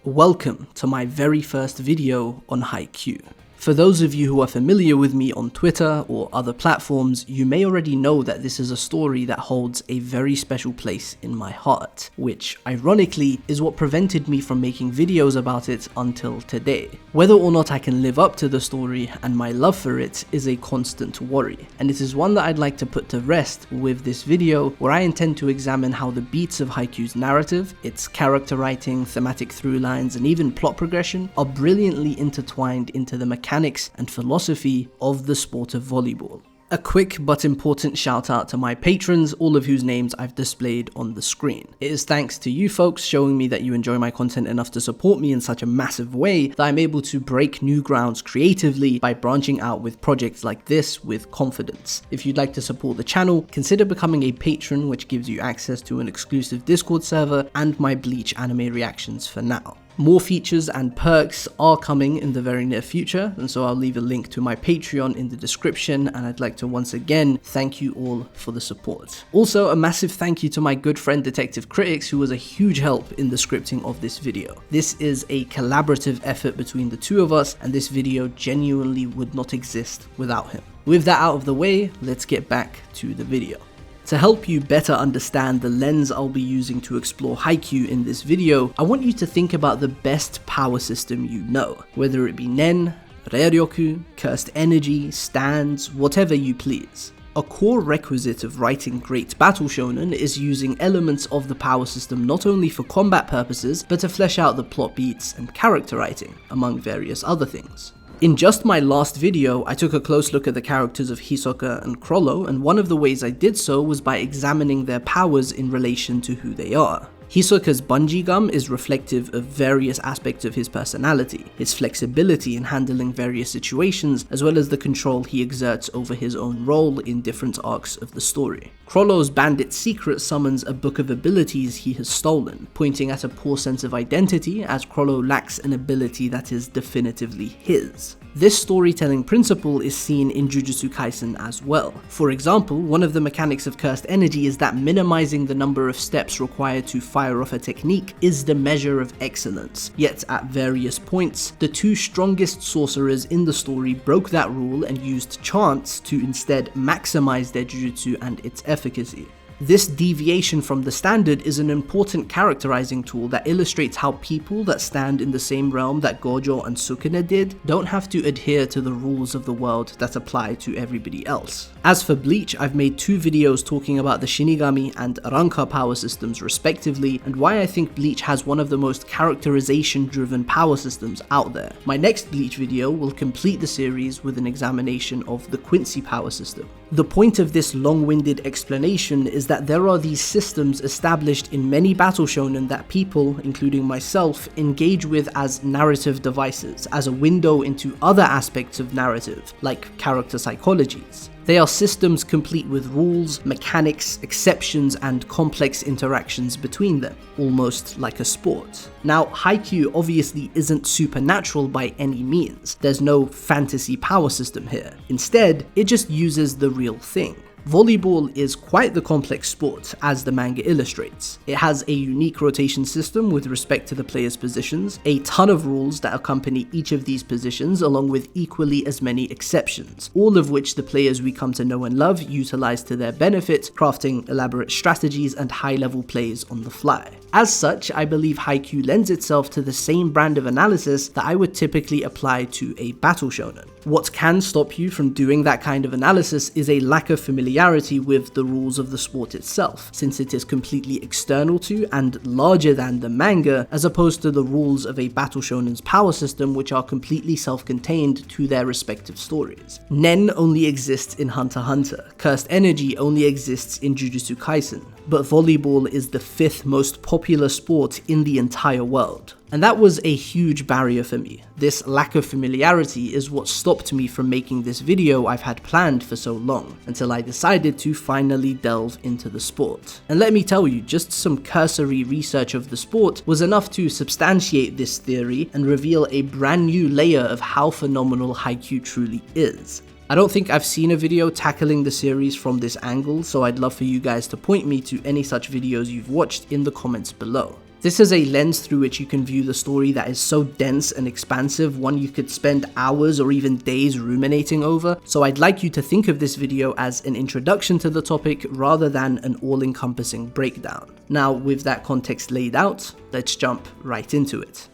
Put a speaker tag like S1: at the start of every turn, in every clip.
S1: Welcome to my very first video on Haikyu. For those of you who are familiar with me on Twitter or other platforms, you may already know that this is a story that holds a very special place in my heart, which ironically is what prevented me from making videos about it until today. Whether or not I can live up to the story and my love for it is a constant worry, and it is one that I'd like to put to rest with this video, where I intend to examine how the beats of Haikyuu's narrative, its character writing, thematic through lines, and even plot progression are brilliantly intertwined into the mechanics and philosophy of the sport of volleyball. A quick but important shout out to my patrons, all of whose names I've displayed on the screen. It is thanks to you folks showing me that you enjoy my content enough to support me in such a massive way that I'm able to break new grounds creatively by branching out with projects like this with confidence. If you'd like to support the channel, consider becoming a patron, which gives you access to an exclusive Discord server and my Bleach anime reactions for now. More features and perks are coming in the very near future, and so I'll leave a link to my Patreon in the description, and I'd like to once again thank you all for the support. Also, a massive thank you to my good friend Detective Critics, who was a huge help in the scripting of this video. This is a collaborative effort between the two of us, and this video genuinely would not exist without him. With that out of the way, let's get back to the video. To help you better understand the lens I'll be using to explore Haikyu in this video, I want you to think about the best power system you know, whether it be Nen, Reiryoku, Cursed Energy, Stands, whatever you please. A core requisite of writing great battle shonen is using elements of the power system not only for combat purposes, but to flesh out the plot beats and character writing, among various other things. In just my last video, I took a close look at the characters of Hisoka and Chrollo, and one of the ways I did so was by examining their powers in relation to who they are. Hisoka's bungee gum is reflective of various aspects of his personality, his flexibility in handling various situations, as well as the control he exerts over his own role in different arcs of the story. Chrollo's bandit secret summons a book of abilities he has stolen, pointing at a poor sense of identity as Chrollo lacks an ability that is definitively his. This storytelling principle is seen in Jujutsu Kaisen as well. For example, one of the mechanics of Cursed Energy is that minimizing the number of steps required to fire off a technique is the measure of excellence. Yet at various points, the two strongest sorcerers in the story broke that rule and used chance to instead maximize their Jujutsu and its efficacy. This deviation from the standard is an important characterizing tool that illustrates how people that stand in the same realm that Gojo and Sukune did don't have to adhere to the rules of the world that apply to everybody else. As for Bleach, I've made 2 videos talking about the Shinigami and Ranka power systems respectively, and why I think Bleach has one of the most characterization-driven power systems out there. My next Bleach video will complete the series with an examination of the Quincy power system. The point of this long-winded explanation is that there are these systems established in many battle shonen that people, including myself, engage with as narrative devices, as a window into other aspects of narrative, like character psychologies. They are systems complete with rules, mechanics, exceptions, and complex interactions between them, almost like a sport. Now, Haikyu obviously isn't supernatural by any means. There's no fantasy power system here. Instead, it just uses the real thing. Volleyball is quite the complex sport, as the manga illustrates. It has a unique rotation system with respect to the players' positions, a ton of rules that accompany each of these positions, along with equally as many exceptions, all of which the players we come to know and love utilize to their benefit, crafting elaborate strategies and high-level plays on the fly. As such, I believe Haikyu lends itself to the same brand of analysis that I would typically apply to a battle shonen. What can stop you from doing that kind of analysis is a lack of familiarity with the rules of the sport itself, since it is completely external to and larger than the manga, as opposed to the rules of a battle shonen's power system, which are completely self-contained to their respective stories. Nen only exists in Hunter x Hunter, Cursed Energy only exists in Jujutsu Kaisen, but volleyball is the 5th most popular sport in the entire world. And that was a huge barrier for me. This lack of familiarity is what stopped me from making this video I've had planned for so long, until I decided to finally delve into the sport. And let me tell you, just some cursory research of the sport was enough to substantiate this theory and reveal a brand new layer of how phenomenal Haikyu truly is. I don't think I've seen a video tackling the series from this angle, so I'd love for you guys to point me to any such videos you've watched in the comments below. This is a lens through which you can view the story that is so dense and expansive, one you could spend hours or even days ruminating over, so I'd like you to think of this video as an introduction to the topic rather than an all-encompassing breakdown. Now, with that context laid out, let's jump right into it.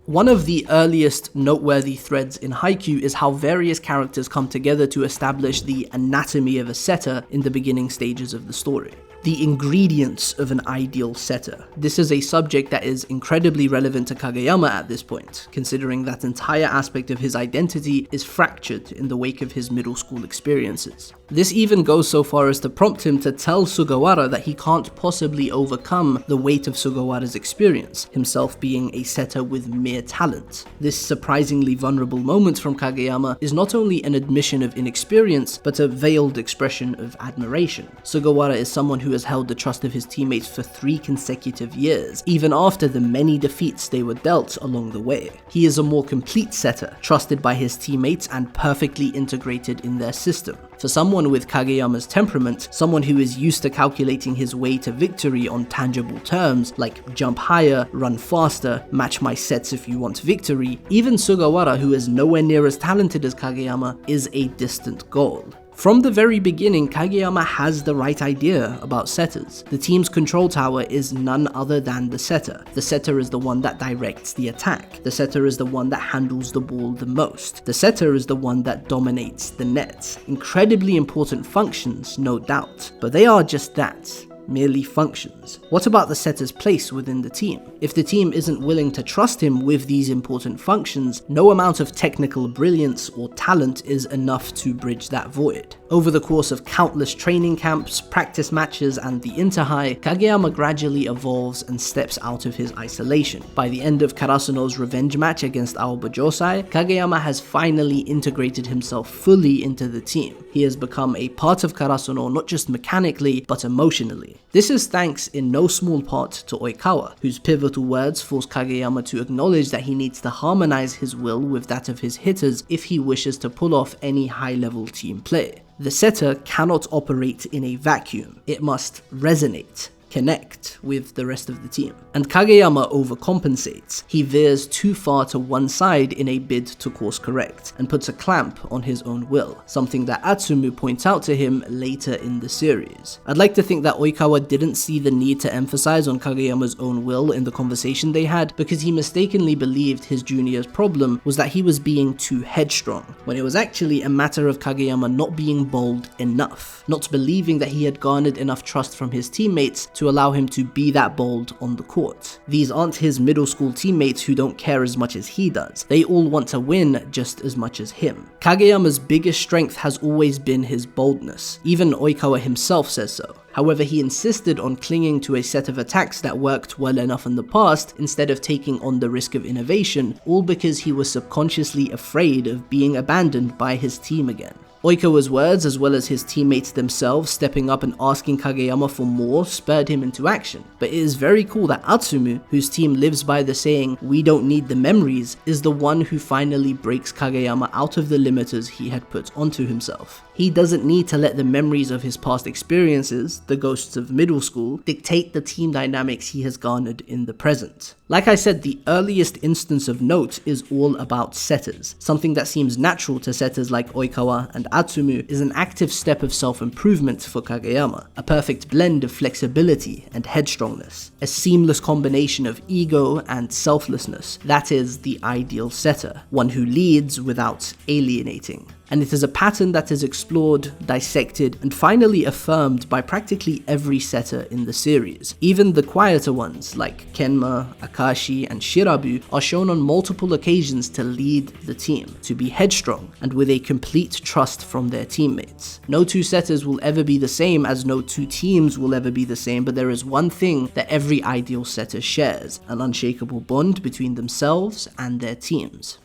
S1: One of the earliest noteworthy threads in Haikyu is how various characters come together to establish the anatomy of a setter in the beginning stages of the story. The ingredients of an ideal setter. This is a subject that is incredibly relevant to Kageyama at this point, considering that entire aspect of his identity is fractured in the wake of his middle school experiences. This even goes so far as to prompt him to tell Sugawara that he can't possibly overcome the weight of Sugawara's experience, himself being a setter with mere talent. This surprisingly vulnerable moment from Kageyama is not only an admission of inexperience, but a veiled expression of admiration. Sugawara is someone who has held the trust of his teammates for 3 consecutive years, even after the many defeats they were dealt along the way. He is a more complete setter, trusted by his teammates and perfectly integrated in their system. For someone with Kageyama's temperament, someone who is used to calculating his way to victory on tangible terms, like jump higher, run faster, match my sets if you want victory, even Sugawara, who is nowhere near as talented as Kageyama, is a distant goal. From the very beginning, Kageyama has the right idea about setters. The team's control tower is none other than the setter. The setter is the one that directs the attack. The setter is the one that handles the ball the most. The setter is the one that dominates the net. Incredibly important functions, no doubt, but they are just that. Merely functions. What about the setter's place within the team? If the team isn't willing to trust him with these important functions, no amount of technical brilliance or talent is enough to bridge that void. Over the course of countless training camps, practice matches, and the Interhigh, Kageyama gradually evolves and steps out of his isolation. By the end of Karasuno's revenge match against Aoba Josai, Kageyama has finally integrated himself fully into the team. He has become a part of Karasuno not just mechanically, but emotionally. This is thanks in no small part to Oikawa, whose pivotal words force Kageyama to acknowledge that he needs to harmonize his will with that of his hitters if he wishes to pull off any high-level team play. The setter cannot operate in a vacuum. It must resonate, connect with the rest of the team. And Kageyama overcompensates. He veers too far to one side in a bid to course correct, and puts a clamp on his own will, something that Atsumu points out to him later in the series. I'd like to think that Oikawa didn't see the need to emphasize on Kageyama's own will in the conversation they had, because he mistakenly believed his junior's problem was that he was being too headstrong, when it was actually a matter of Kageyama not being bold enough, not believing that he had garnered enough trust from his teammates to allow him to be that bold on the court. These aren't his middle school teammates who don't care as much as he does. They all want to win just as much as him. Kageyama's biggest strength has always been his boldness. Even Oikawa himself says so. However, he insisted on clinging to a set of attacks that worked well enough in the past instead of taking on the risk of innovation, all because he was subconsciously afraid of being abandoned by his team again. Oikawa's words, as well as his teammates themselves stepping up and asking Kageyama for more, spurred him into action. But it is very cool that Atsumu, whose team lives by the saying, "We don't need the memories," is the one who finally breaks Kageyama out of the limiters he had put onto himself. He doesn't need to let the memories of his past experiences, the ghosts of middle school, dictate the team dynamics he has garnered in the present. Like I said, the earliest instance of note is all about setters. Something that seems natural to setters like Oikawa and Atsumu is an active step of self-improvement for Kageyama, a perfect blend of flexibility and headstrongness, a seamless combination of ego and selflessness. That is the ideal setter, one who leads without alienating. And it is a pattern that is explored, dissected, and finally affirmed by practically every setter in the series. Even the quieter ones, like Kenma, Akashi, and Shirabu, are shown on multiple occasions to lead the team, to be headstrong, and with a complete trust from their teammates. No two setters will ever be the same, as no two teams will ever be the same, but there is one thing that every ideal setter shares: an unshakable bond between themselves and their teams.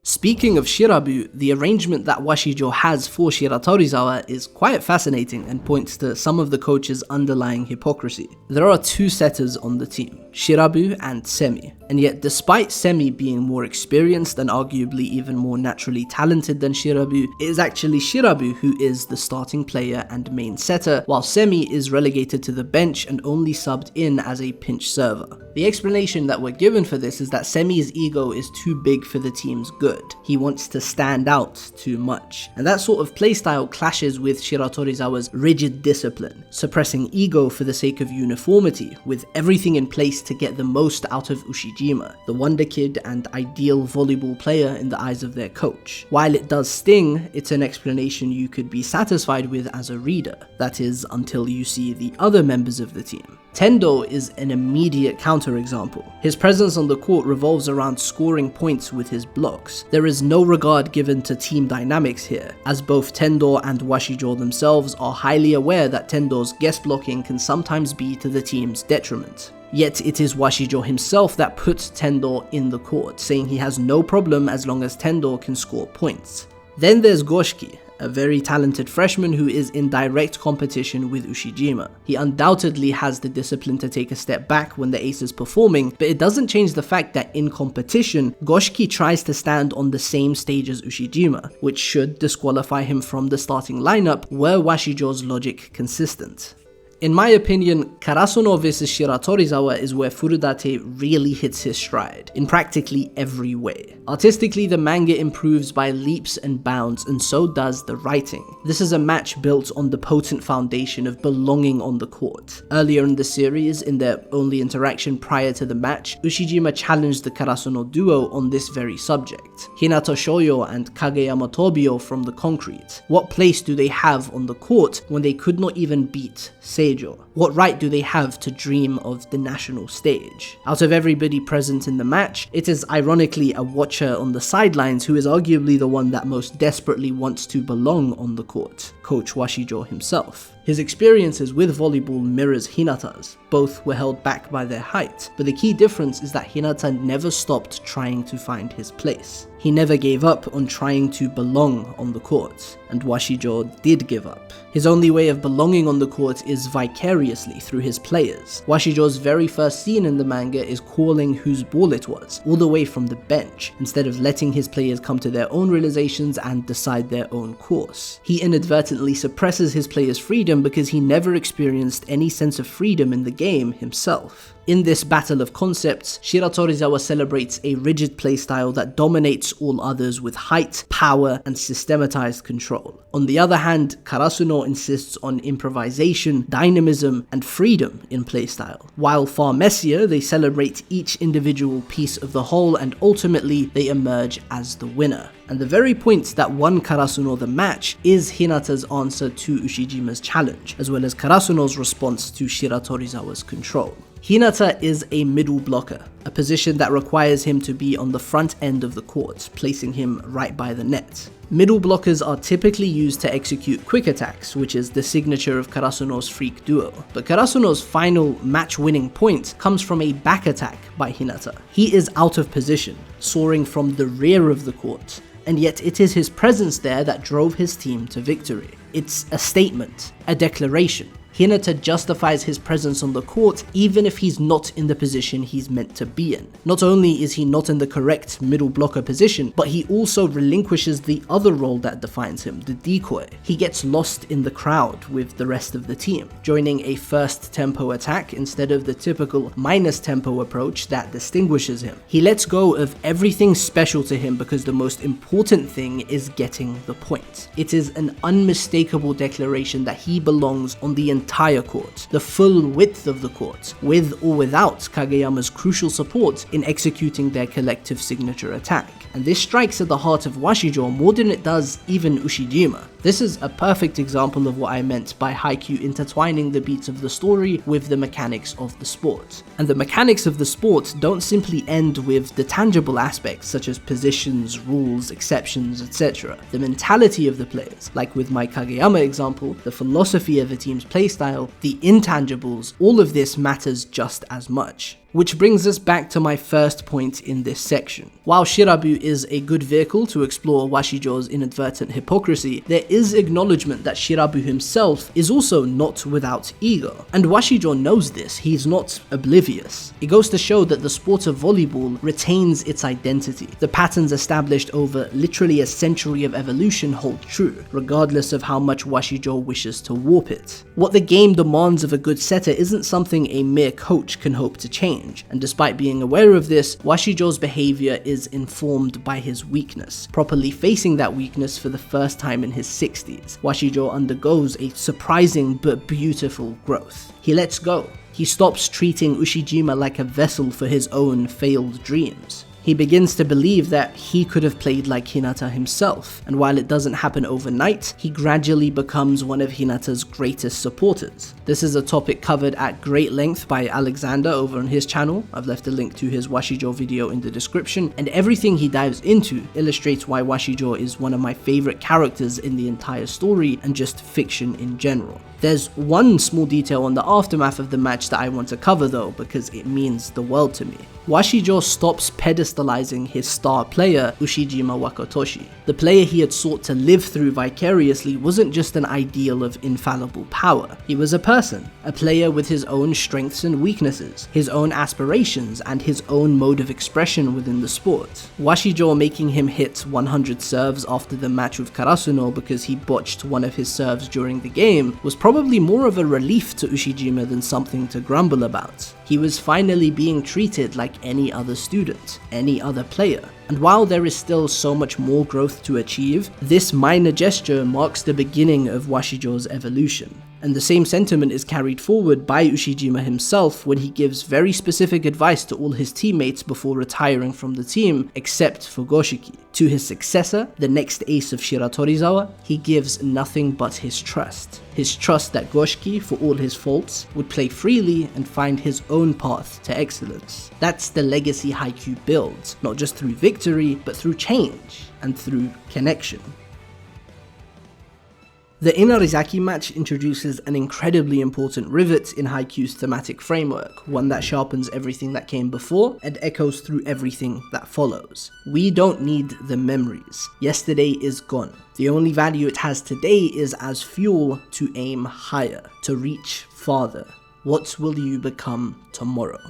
S1: Speaking of Shirabu, the arrangement that Washijo has for Shiratorizawa is quite fascinating and points to some of the coach's underlying hypocrisy. There are two setters on the team, Shirabu and Semi, and yet despite Semi being more experienced and arguably even more naturally talented than Shirabu, it is actually Shirabu who is the starting player and main setter, while Semi is relegated to the bench and only subbed in as a pinch server. The explanation that we're given for this is that Semi's ego is too big for the team's good. He wants to stand out too much, and that sort of playstyle clashes with Shiratorizawa's rigid discipline, suppressing ego for the sake of uniformity, with everything in place to get the most out of Ushijima, the wonder kid and ideal volleyball player in the eyes of their coach. While it does sting, it's an explanation you could be satisfied with as a reader, that is, until you see the other members of the team. Tendo is an immediate counterexample. His presence on the court revolves around scoring points with his blocks. There is no regard given to team dynamics here, as both Tendo and Washijo themselves are highly aware that Tendo's guest blocking can sometimes be to the team's detriment. Yet it is Washijo himself that puts Tendo in the court, saying he has no problem as long as Tendo can score points. Then there's Goshiki, a very talented freshman who is in direct competition with Ushijima. He undoubtedly has the discipline to take a step back when the ace is performing, but it doesn't change the fact that in competition, Goshiki tries to stand on the same stage as Ushijima, which should disqualify him from the starting lineup were Washijo's logic consistent. In my opinion, Karasuno vs Shiratorizawa is where Furudate really hits his stride, in practically every way. Artistically, the manga improves by leaps and bounds, and so does the writing. This is a match built on the potent foundation of belonging on the court. Earlier in the series, in their only interaction prior to the match, Ushijima challenged the Karasuno duo on this very subject. Hinata Shoyo and Kageyama Tobio from the concrete. What place do they have on the court when they could not even beat Seijo? What right do they have to dream of the national stage? Out of everybody present in the match, it is ironically a watcher on the sidelines who is arguably the one that most desperately wants to belong on the court, Coach Washijo himself. His experiences with volleyball mirrors Hinata's. Both were held back by their height, but the key difference is that Hinata never stopped trying to find his place. He never gave up on trying to belong on the court, and Washijo did give up. His only way of belonging on the court is vicariously through his players. Washijo's very first scene in the manga is calling whose ball it was, all the way from the bench, instead of letting his players come to their own realizations and decide their own course. He inadvertently suppresses his players' freedom because he never experienced any sense of freedom in the game himself. In this battle of concepts, Shiratorizawa celebrates a rigid playstyle that dominates all others with height, power, and systematized control. On the other hand, Karasuno insists on improvisation, dynamism, and freedom in playstyle. While far messier, they celebrate each individual piece of the whole and ultimately they emerge as the winner. And the very point that won Karasuno the match is Hinata's answer to Ushijima's challenge, as well as Karasuno's response to Shiratorizawa's control. Hinata is a middle blocker, a position that requires him to be on the front end of the court, placing him right by the net. Middle blockers are typically used to execute quick attacks, which is the signature of Karasuno's freak duo. But Karasuno's final match-winning point comes from a back attack by Hinata. He is out of position, soaring from the rear of the court, and yet it is his presence there that drove his team to victory. It's a statement, a declaration. Hinata justifies his presence on the court even if he's not in the position he's meant to be in. Not only is he not in the correct middle blocker position, but he also relinquishes the other role that defines him, the decoy. He gets lost in the crowd with the rest of the team, joining a first tempo attack instead of the typical minus tempo approach that distinguishes him. He lets go of everything special to him because the most important thing is getting the point. It is an unmistakable declaration that he belongs on the entire court, the full width of the court, with or without Kageyama's crucial support in executing their collective signature attack. And this strikes at the heart of Washijo more than it does even Ushijima. This is a perfect example of what I meant by Haikyu intertwining the beats of the story with the mechanics of the sport. And the mechanics of the sport don't simply end with the tangible aspects such as positions, rules, exceptions, etc. The mentality of the players, like with my Kageyama example, the philosophy of a team's playstyle, the intangibles, all of this matters just as much. Which brings us back to my first point in this section. While Shirabu is a good vehicle to explore Washijo's inadvertent hypocrisy, there is acknowledgement that Shirabu himself is also not without ego. And Washijo knows this, he's not oblivious. It goes to show that the sport of volleyball retains its identity. The patterns established over literally a century of evolution hold true, regardless of how much Washijo wishes to warp it. What the game demands of a good setter isn't something a mere coach can hope to change. And despite being aware of this, Washijo's behavior is informed by his weakness. Properly facing that weakness for the first time in his 60s, Washijo undergoes a surprising but beautiful growth. He lets go. He stops treating Ushijima like a vessel for his own failed dreams. He begins to believe that he could have played like Hinata himself, and while it doesn't happen overnight, he gradually becomes one of Hinata's greatest supporters. This is a topic covered at great length by Alexander over on his channel. I've left a link to his Washijo video in the description, and everything he dives into illustrates why Washijo is one of my favorite characters in the entire story and just fiction in general. There's one small detail on the aftermath of the match that I want to cover though, because it means the world to me. Washijo stops pedestalizing his star player, Ushijima Wakatoshi. The player he had sought to live through vicariously wasn't just an ideal of infallible power. He was a person, a player with his own strengths and weaknesses, his own aspirations, and his own mode of expression within the sport. Washijo making him hit 100 serves after the match with Karasuno because he botched one of his serves during the game was probably more of a relief to Ushijima than something to grumble about. He was finally being treated like any other student, any other player. And while there is still so much more growth to achieve, this minor gesture marks the beginning of Washijo's evolution. And the same sentiment is carried forward by Ushijima himself when he gives very specific advice to all his teammates before retiring from the team, except for Goshiki. To his successor, the next ace of Shiratorizawa, he gives nothing but his trust. His trust that Goshiki, for all his faults, would play freely and find his own path to excellence. That's the legacy Haikyu builds, not just through victory, but through change and through connection. The Inarizaki match introduces an incredibly important rivet in Haikyu's thematic framework, one that sharpens everything that came before and echoes through everything that follows. We don't need the memories. Yesterday is gone. The only value it has today is as fuel to aim higher, to reach farther. What will you become tomorrow?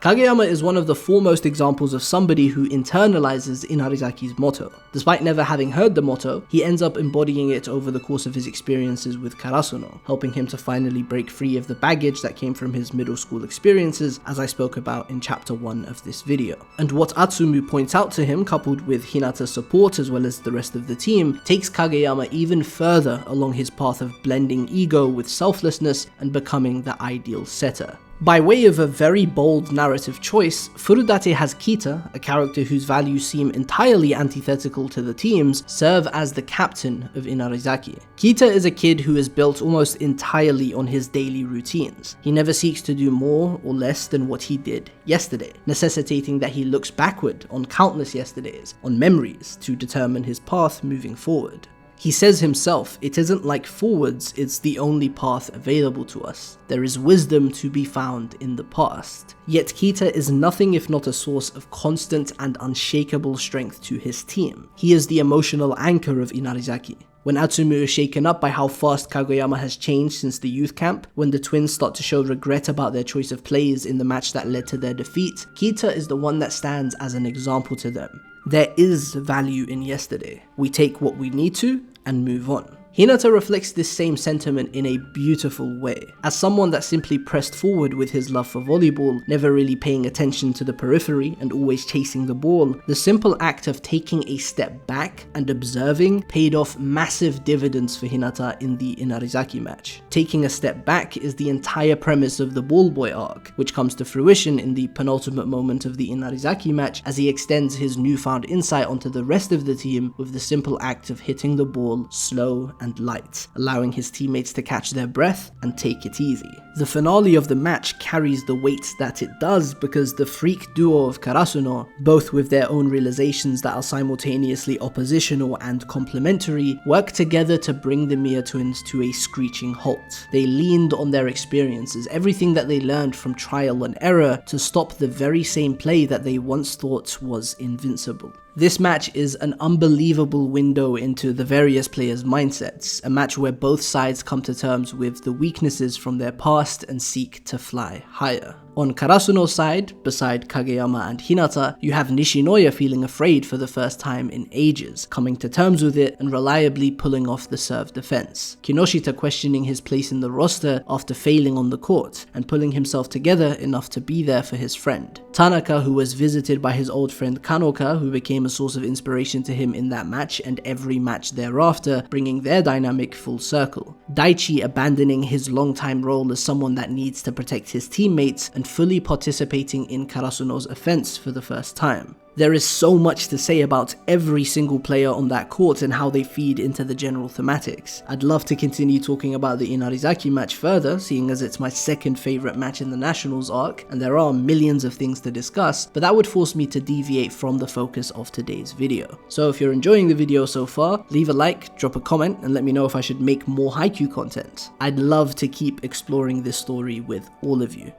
S1: Kageyama is one of the foremost examples of somebody who internalizes Inarizaki's motto. Despite never having heard the motto, he ends up embodying it over the course of his experiences with Karasuno, helping him to finally break free of the baggage that came from his middle school experiences, as I spoke about in chapter 1 of this video. And what Atsumu points out to him, coupled with Hinata's support as well as the rest of the team, takes Kageyama even further along his path of blending ego with selflessness and becoming the ideal setter. By way of a very bold narrative choice, Furudate has Kita, a character whose values seem entirely antithetical to the team's, serve as the captain of Inarizaki. Kita is a kid who is built almost entirely on his daily routines. He never seeks to do more or less than what he did yesterday, necessitating that he looks backward on countless yesterdays, on memories, to determine his path moving forward. He says himself, it isn't like forwards, it's the only path available to us. There is wisdom to be found in the past. Yet Kita is nothing if not a source of constant and unshakable strength to his team. He is the emotional anchor of Inarizaki. When Atsumu is shaken up by how fast Kageyama has changed since the youth camp, when the twins start to show regret about their choice of plays in the match that led to their defeat, Kita is the one that stands as an example to them. There is value in yesterday. We take what we need to and move on. Hinata reflects this same sentiment in a beautiful way. As someone that simply pressed forward with his love for volleyball, never really paying attention to the periphery and always chasing the ball, the simple act of taking a step back and observing paid off massive dividends for Hinata in the Inarizaki match. Taking a step back is the entire premise of the ball boy arc, which comes to fruition in the penultimate moment of the Inarizaki match as he extends his newfound insight onto the rest of the team with the simple act of hitting the ball slow and light, allowing his teammates to catch their breath and take it easy. The finale of the match carries the weight that it does because the freak duo of Karasuno, both with their own realizations that are simultaneously oppositional and complementary, work together to bring the Mia twins to a screeching halt. They leaned on their experiences, everything that they learned from trial and error, to stop the very same play that they once thought was invincible. This match is an unbelievable window into the various players' mindsets, a match where both sides come to terms with the weaknesses from their past and seek to fly higher. On Karasuno's side, beside Kageyama and Hinata, you have Nishinoya feeling afraid for the first time in ages, coming to terms with it and reliably pulling off the serve defense. Kinoshita questioning his place in the roster after failing on the court, and pulling himself together enough to be there for his friend. Tanaka, who was visited by his old friend Kanoka, who became a source of inspiration to him in that match and every match thereafter, bringing their dynamic full circle. Daichi abandoning his long-time role as someone that needs to protect his teammates and fully participating in Karasuno's offense for the first time. There is so much to say about every single player on that court and how they feed into the general thematics. I'd love to continue talking about the Inarizaki match further, seeing as it's my second favourite match in the Nationals arc, and there are millions of things to discuss, but that would force me to deviate from the focus of today's video. So if you're enjoying the video so far, leave a like, drop a comment, and let me know if I should make more Haikyu content. I'd love to keep exploring this story with all of you.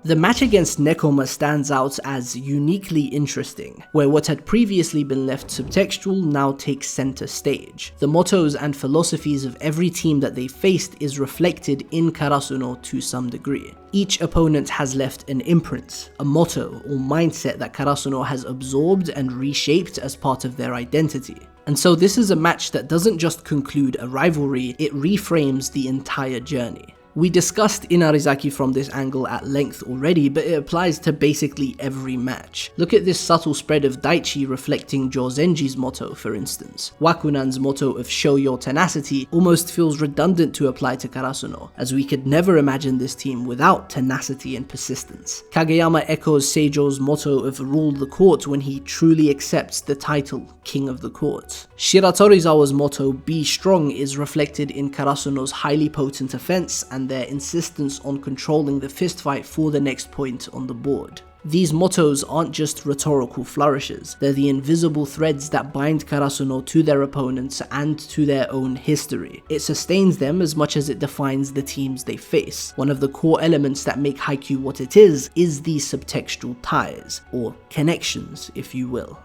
S1: The match against Nekoma stands out as uniquely interesting, where what had previously been left subtextual now takes center stage. The mottos and philosophies of every team that they faced is reflected in Karasuno to some degree. Each opponent has left an imprint, a motto or mindset that Karasuno has absorbed and reshaped as part of their identity. And so this is a match that doesn't just conclude a rivalry, it reframes the entire journey. We discussed Inarizaki from this angle at length already, but it applies to basically every match. Look at this subtle spread of Daichi reflecting Jozenji's motto, for instance. Wakunan's motto of show your tenacity almost feels redundant to apply to Karasuno, as we could never imagine this team without tenacity and persistence. Kageyama echoes Seijo's motto of rule the court when he truly accepts the title King of the Court. Shiratorizawa's motto be strong is reflected in Karasuno's highly potent offense and their insistence on controlling the fistfight for the next point on the board. These mottos aren't just rhetorical flourishes, they're the invisible threads that bind Karasuno to their opponents and to their own history. It sustains them as much as it defines the teams they face. One of the core elements that make Haikyu what it is these subtextual ties, or connections if you will.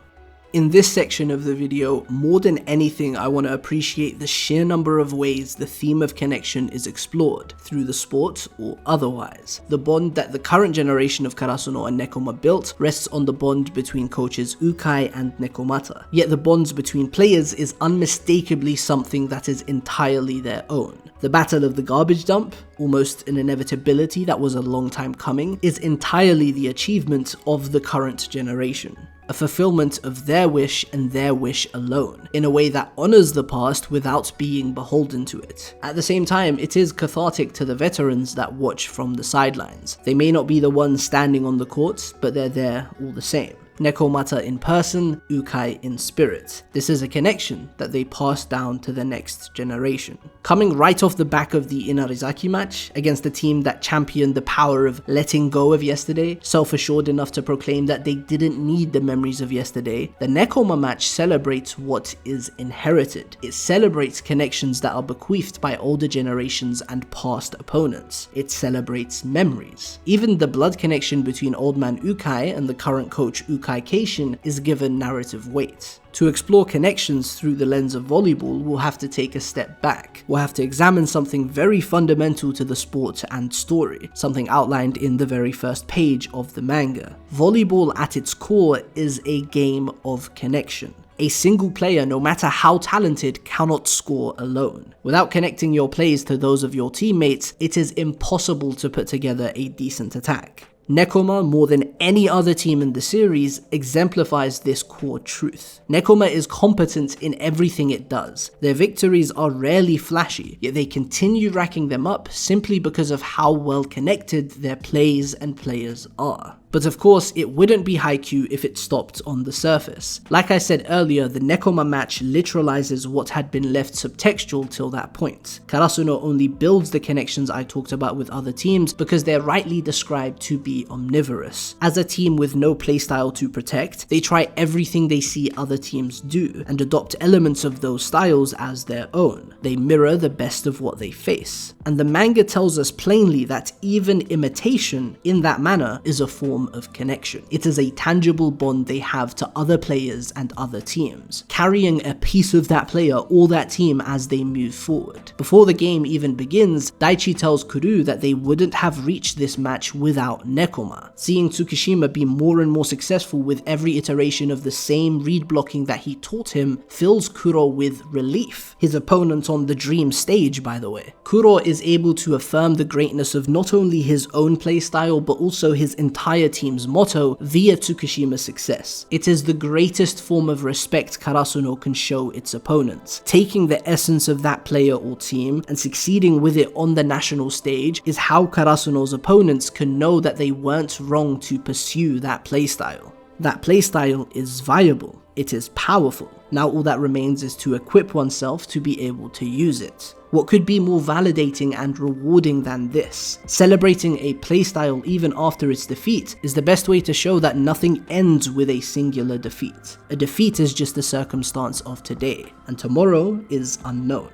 S1: In this section of the video, more than anything, I want to appreciate the sheer number of ways the theme of connection is explored, through the sport or otherwise. The bond that the current generation of Karasuno and Nekoma built rests on the bond between coaches Ukai and Nekomata, yet the bonds between players is unmistakably something that is entirely their own. The battle of the garbage dump, almost an inevitability that was a long time coming, is entirely the achievement of the current generation. A fulfillment of their wish and their wish alone, in a way that honors the past without being beholden to it. At the same time, it is cathartic to the veterans that watch from the sidelines. They may not be the ones standing on the court, but they're there all the same. Nekomata in person, Ukai in spirit. This is a connection that they pass down to the next generation. Coming right off the back of the Inarizaki match, against a team that championed the power of letting go of yesterday, self-assured enough to proclaim that they didn't need the memories of yesterday, the Nekoma match celebrates what is inherited. It celebrates connections that are bequeathed by older generations and past opponents. It celebrates memories. Even the blood connection between old man Ukai and the current coach Ukai Keishin is given narrative weight. To explore connections through the lens of volleyball, we'll have to take a step back. We'll have to examine something very fundamental to the sport and story, something outlined in the very first page of the manga. Volleyball at its core is a game of connection. A single player, no matter how talented, cannot score alone. Without connecting your plays to those of your teammates, it is impossible to put together a decent attack. Nekoma, more than any other team in the series, exemplifies this core truth. Nekoma is competent in everything it does. Their victories are rarely flashy, yet they continue racking them up simply because of how well connected their plays and players are. But of course, it wouldn't be Haikyu if it stopped on the surface. Like I said earlier, the Nekoma match literalizes what had been left subtextual till that point. Karasuno only builds the connections I talked about with other teams because they're rightly described to be omnivorous. As a team with no playstyle to protect, they try everything they see other teams do and adopt elements of those styles as their own. They mirror the best of what they face. And the manga tells us plainly that even imitation in that manner is a form of connection. It is a tangible bond they have to other players and other teams, carrying a piece of that player or that team as they move forward. Before the game even begins, Daichi tells Kuru that they wouldn't have reached this match without Nekoma. Seeing Tsukishima be more and more successful with every iteration of the same read blocking that he taught him fills Kuro with relief. His opponent on the dream stage, by the way. Kuro is able to affirm the greatness of not only his own playstyle but also his entire team's motto via Tsukishima's success. It is the greatest form of respect Karasuno can show its opponents. Taking the essence of that player or team and succeeding with it on the national stage is how Karasuno's opponents can know that they weren't wrong to pursue that playstyle. That playstyle is viable. It is powerful. Now all that remains is to equip oneself to be able to use it. What could be more validating and rewarding than this? Celebrating a playstyle even after its defeat is the best way to show that nothing ends with a singular defeat. A defeat is just the circumstance of today, and tomorrow is unknown.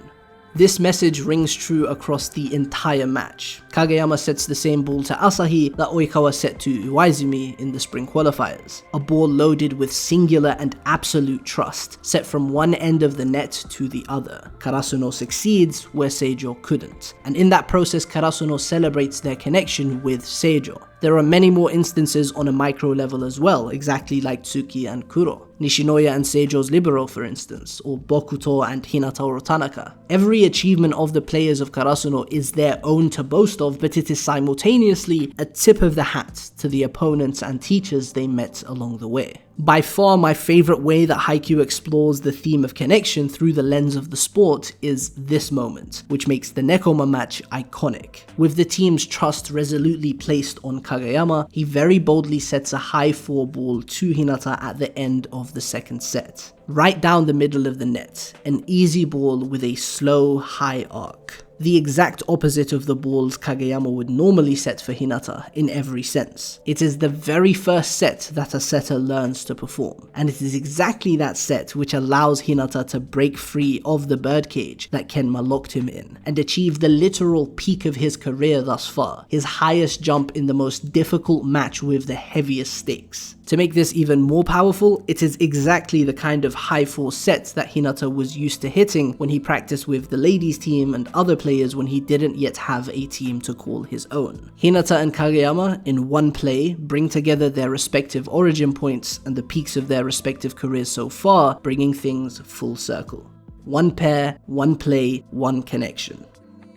S1: This message rings true across the entire match. Kageyama sets the same ball to Asahi that Oikawa set to Uwaizumi in the spring qualifiers. A ball loaded with singular and absolute trust, set from one end of the net to the other. Karasuno succeeds where Seijo couldn't, and in that process Karasuno celebrates their connection with Seijo. There are many more instances on a micro level as well, exactly like Tsuki and Kuro. Nishinoya and Seijo's Libero, for instance, or Bokuto and Hinata or Tanaka. Every achievement of the players of Karasuno is their own to boast of, but it is simultaneously a tip of the hat to the opponents and teachers they met along the way. By far my favorite way that Haikyu explores the theme of connection through the lens of the sport is this moment, which makes the Nekoma match iconic. With the team's trust resolutely placed on Kageyama, he very boldly sets a high 4 ball to Hinata at the end of the second set. Right down the middle of the net, an easy ball with a slow, high arc. The exact opposite of the balls Kageyama would normally set for Hinata in every sense. It is the very first set that a setter learns to perform, and it is exactly that set which allows Hinata to break free of the birdcage that Kenma locked him in, and achieve the literal peak of his career thus far, his highest jump in the most difficult match with the heaviest stakes. To make this even more powerful, it is exactly the kind of high 4 sets that Hinata was used to hitting when he practiced with the ladies team and other players when he didn't yet have a team to call his own. Hinata and Kageyama, in one play, bring together their respective origin points and the peaks of their respective careers so far, bringing things full circle. One pair, one play, one connection.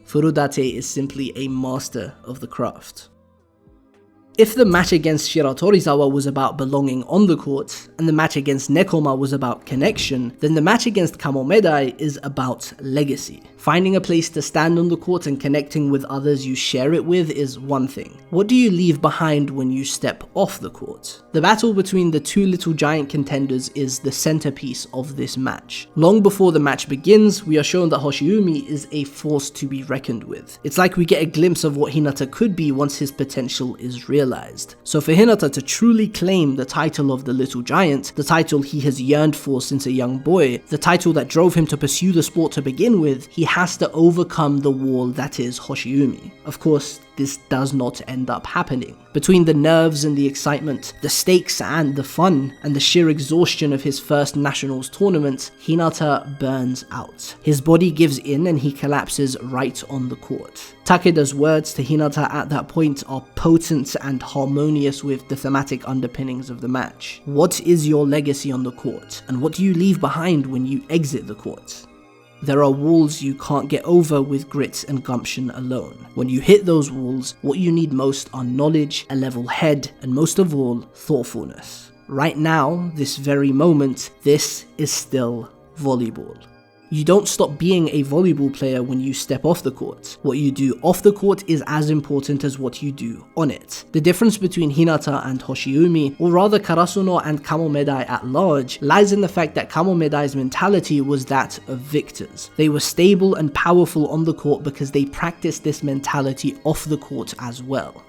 S1: Furudate is simply a master of the craft. If the match against Shiratorizawa was about belonging on the court, and the match against Nekoma was about connection, then the match against Kamomedai is about legacy. Finding a place to stand on the court and connecting with others you share it with is one thing. What do you leave behind when you step off the court? The battle between the two little giant contenders is the centerpiece of this match. Long before the match begins, we are shown that Hoshiumi is a force to be reckoned with. It's like we get a glimpse of what Hinata could be once his potential is realized. So for Hinata to truly claim the title of the little giant, the title he has yearned for since a young boy, the title that drove him to pursue the sport to begin with, he has to overcome the wall that is Hoshiumi. Of course, this does not end up happening. Between the nerves and the excitement, the stakes and the fun, and the sheer exhaustion of his first nationals tournament, Hinata burns out. His body gives in and he collapses right on the court. Takeda's words to Hinata at that point are potent and harmonious with the thematic underpinnings of the match. What is your legacy on the court, and what do you leave behind when you exit the court? There are walls you can't get over with grit and gumption alone. When you hit those walls, what you need most are knowledge, a level head, and most of all, thoughtfulness. Right now, this very moment, this is still volleyball. You don't stop being a volleyball player when you step off the court. What you do off the court is as important as what you do on it. The difference between Hinata and Hoshiumi, or rather Karasuno and Kamomedai at large, lies in the fact that Kamomedai's mentality was that of victors. They were stable and powerful on the court because they practiced this mentality off the court as well.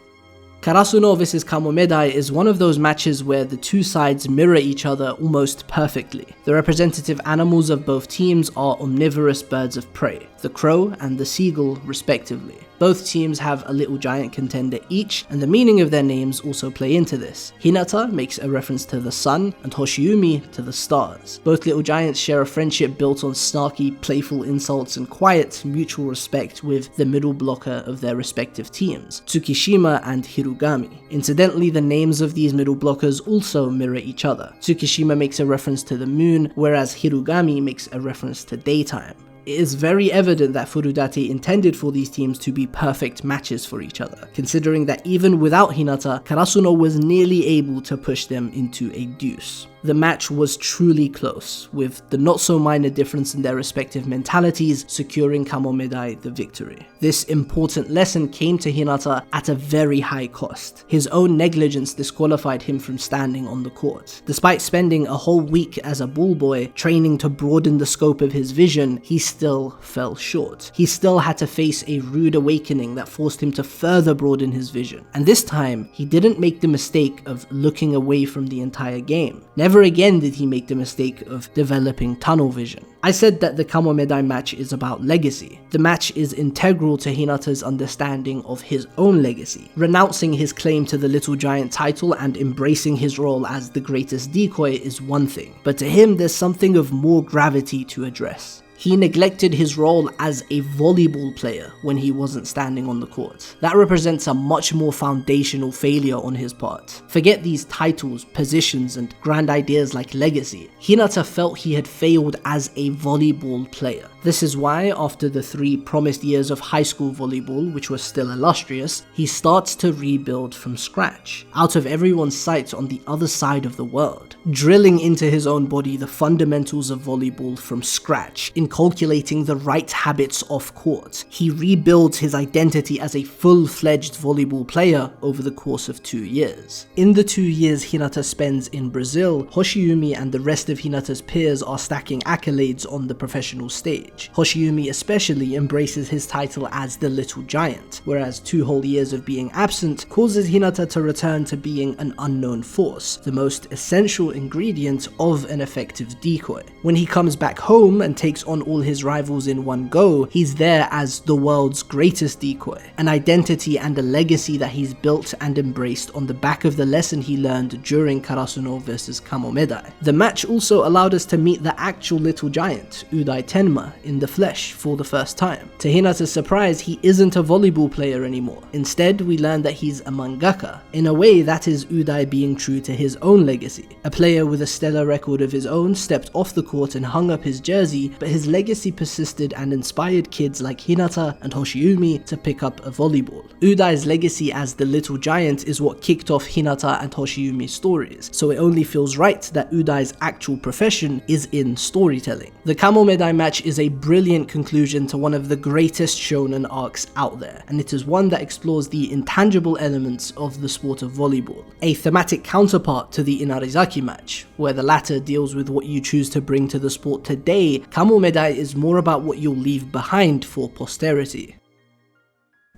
S1: Karasuno vs Kamomedai is one of those matches where the two sides mirror each other almost perfectly. The representative animals of both teams are omnivorous birds of prey, the crow and the seagull respectively. Both teams have a little giant contender each, and the meaning of their names also play into this. Hinata makes a reference to the sun, and Hoshiumi to the stars. Both little giants share a friendship built on snarky, playful insults and quiet, mutual respect with the middle blocker of their respective teams, Tsukishima and Hirugami. Incidentally, the names of these middle blockers also mirror each other. Tsukishima makes a reference to the moon, whereas Hirugami makes a reference to daytime. It is very evident that Furudate intended for these teams to be perfect matches for each other, considering that even without Hinata, Karasuno was nearly able to push them into a deuce. The match was truly close, with the not so minor difference in their respective mentalities securing Kamomedai the victory. This important lesson came to Hinata at a very high cost. His own negligence disqualified him from standing on the court. Despite spending a whole week as a ball boy training to broaden the scope of his vision, he still fell short. He still had to face a rude awakening that forced him to further broaden his vision. And this time, he didn't make the mistake of looking away from the entire game. Never again did he make the mistake of developing tunnel vision. I said that the Kamomedai match is about legacy. The match is integral to Hinata's understanding of his own legacy, renouncing his claim to the Little Giant title and embracing his role as the greatest decoy is one thing, but to him there's something of more gravity to address. He neglected his role as a volleyball player when he wasn't standing on the court. That represents a much more foundational failure on his part. Forget these titles, positions, and grand ideas like legacy. Hinata felt he had failed as a volleyball player. This is why, after the 3 promised years of high school volleyball, which was still illustrious, he starts to rebuild from scratch, out of everyone's sight on the other side of the world, drilling into his own body the fundamentals of volleyball from scratch, inculcating the right habits off court. He rebuilds his identity as a full-fledged volleyball player over the course of 2 years. In the 2 years Hinata spends in Brazil, Hoshiumi and the rest of Hinata's peers are stacking accolades on the professional stage. Hoshiumi especially embraces his title as the Little Giant, whereas 2 whole years of being absent causes Hinata to return to being an unknown force, the most essential ingredient of an effective decoy. When he comes back home and takes on all his rivals in one go, he's there as the world's greatest decoy, an identity and a legacy that he's built and embraced on the back of the lesson he learned during Karasuno vs Kamomedai. The match also allowed us to meet the actual Little Giant, Udai Tenma, in the flesh for the first time. To Hinata's surprise, he isn't a volleyball player anymore. Instead, we learn that he's a mangaka. In a way, that is Udai being true to his own legacy. A player with a stellar record of his own stepped off the court and hung up his jersey, but his legacy persisted and inspired kids like Hinata and Hoshiumi to pick up a volleyball. Udai's legacy as the Little Giant is what kicked off Hinata and Hoshiumi's stories, so it only feels right that Udai's actual profession is in storytelling. The Kamomedai match is a brilliant conclusion to one of the greatest shonen arcs out there, and it is one that explores the intangible elements of the sport of volleyball, a thematic counterpart to the Inarizaki match, where the latter deals with what you choose to bring to the sport today. Kamomedai is more about what you'll leave behind for posterity.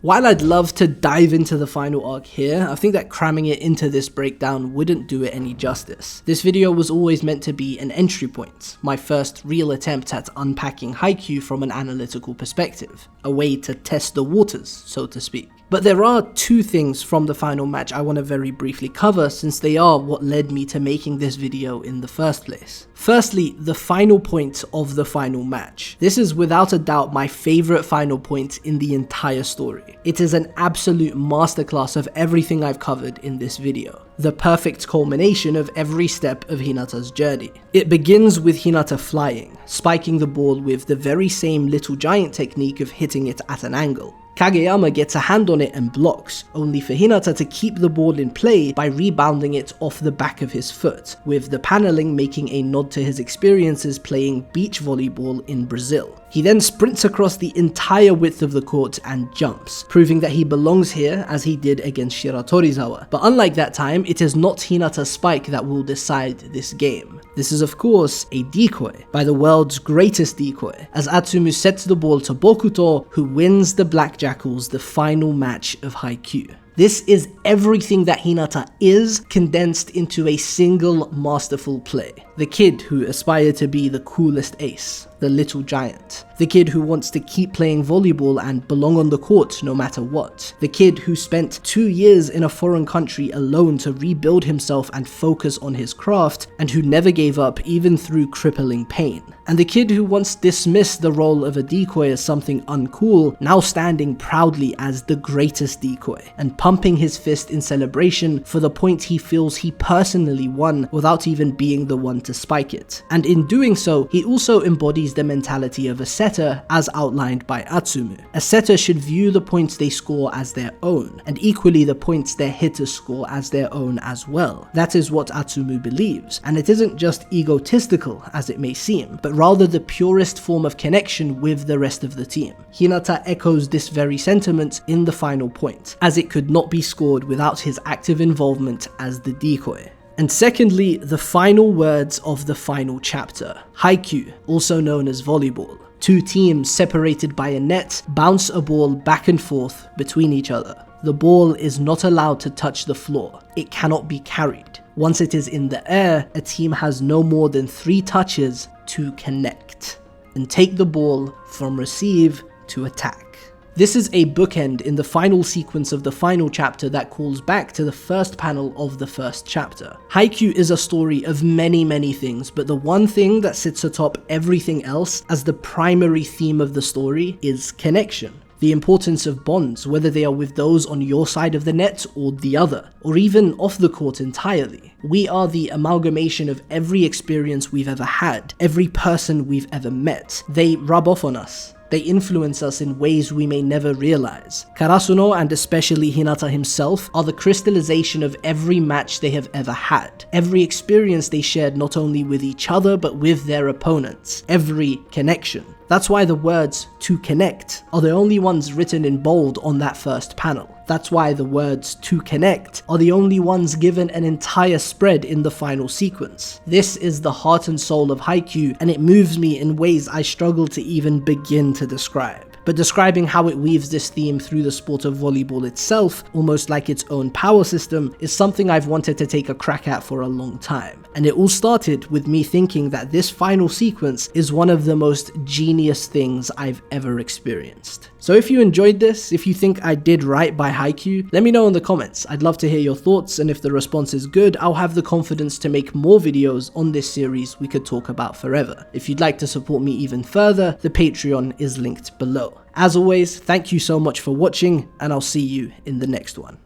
S1: While I'd love to dive into the final arc here, I think that cramming it into this breakdown wouldn't do it any justice. This video was always meant to be an entry point, my first real attempt at unpacking Haikyu from an analytical perspective, a way to test the waters, so to speak. But there are 2 things from the final match I want to very briefly cover, since they are what led me to making this video in the first place. Firstly, the final point of the final match. This is without a doubt my favorite final point in the entire story. It is an absolute masterclass of everything I've covered in this video. The perfect culmination of every step of Hinata's journey. It begins with Hinata flying, spiking the ball with the very same Little Giant technique of hitting it at an angle. Kageyama gets a hand on it and blocks, only for Hinata to keep the ball in play by rebounding it off the back of his foot, with the paneling making a nod to his experiences playing beach volleyball in Brazil. He then sprints across the entire width of the court and jumps, proving that he belongs here as he did against Shiratorizawa. But unlike that time, it is not Hinata's spike that will decide this game. This is of course a decoy, by the world's greatest decoy, as Atsumu sets the ball to Bokuto, who wins the Black Jackals the final match of Haikyu. This is everything that Hinata is condensed into a single masterful play. The kid who aspired to be the coolest ace, the little giant. The kid who wants to keep playing volleyball and belong on the court no matter what. The kid who spent 2 years in a foreign country alone to rebuild himself and focus on his craft, and who never gave up even through crippling pain. And the kid who once dismissed the role of a decoy as something uncool, now standing proudly as the greatest decoy, and pumping his fist in celebration for the point he feels he personally won without even being the one to spike it. And in doing so, he also embodies the mentality of a setter as outlined by Atsumu. A setter should view the points they score as their own, and equally the points their hitters score as their own as well. That is what Atsumu believes, and it isn't just egotistical as it may seem, but rather the purest form of connection with the rest of the team. Hinata echoes this very sentiment in the final point, as it could not be scored without his active involvement as the decoy. And secondly, the final words of the final chapter. Haikyu, also known as volleyball. 2 teams separated by a net bounce a ball back and forth between each other. The ball is not allowed to touch the floor. It cannot be carried. Once it is in the air, a team has no more than 3 touches to connect and take the ball from receive to attack. This is a bookend in the final sequence of the final chapter that calls back to the first panel of the first chapter. Haikyu is a story of many things, but the one thing that sits atop everything else as the primary theme of the story is connection. The importance of bonds, whether they are with those on your side of the net or the other, or even off the court entirely. We are the amalgamation of every experience we've ever had, every person we've ever met. They rub off on us. They influence us in ways we may never realize. Karasuno, and especially Hinata himself, are the crystallization of every match they have ever had. Every experience they shared not only with each other but with their opponents. Every connection. That's why the words "to connect" are the only ones written in bold on that first panel. That's why the words "to connect" are the only ones given an entire spread in the final sequence. This is the heart and soul of Haikyu, and it moves me in ways I struggle to even begin to describe. But describing how it weaves this theme through the sport of volleyball itself, almost like its own power system, is something I've wanted to take a crack at for a long time. And it all started with me thinking that this final sequence is one of the most genius things I've ever experienced. So if you enjoyed this, if you think I did right by Haikyu, let me know in the comments. I'd love to hear your thoughts, and if the response is good, I'll have the confidence to make more videos on this series we could talk about forever. If you'd like to support me even further, the Patreon is linked below. As always, thank you so much for watching, and I'll see you in the next one.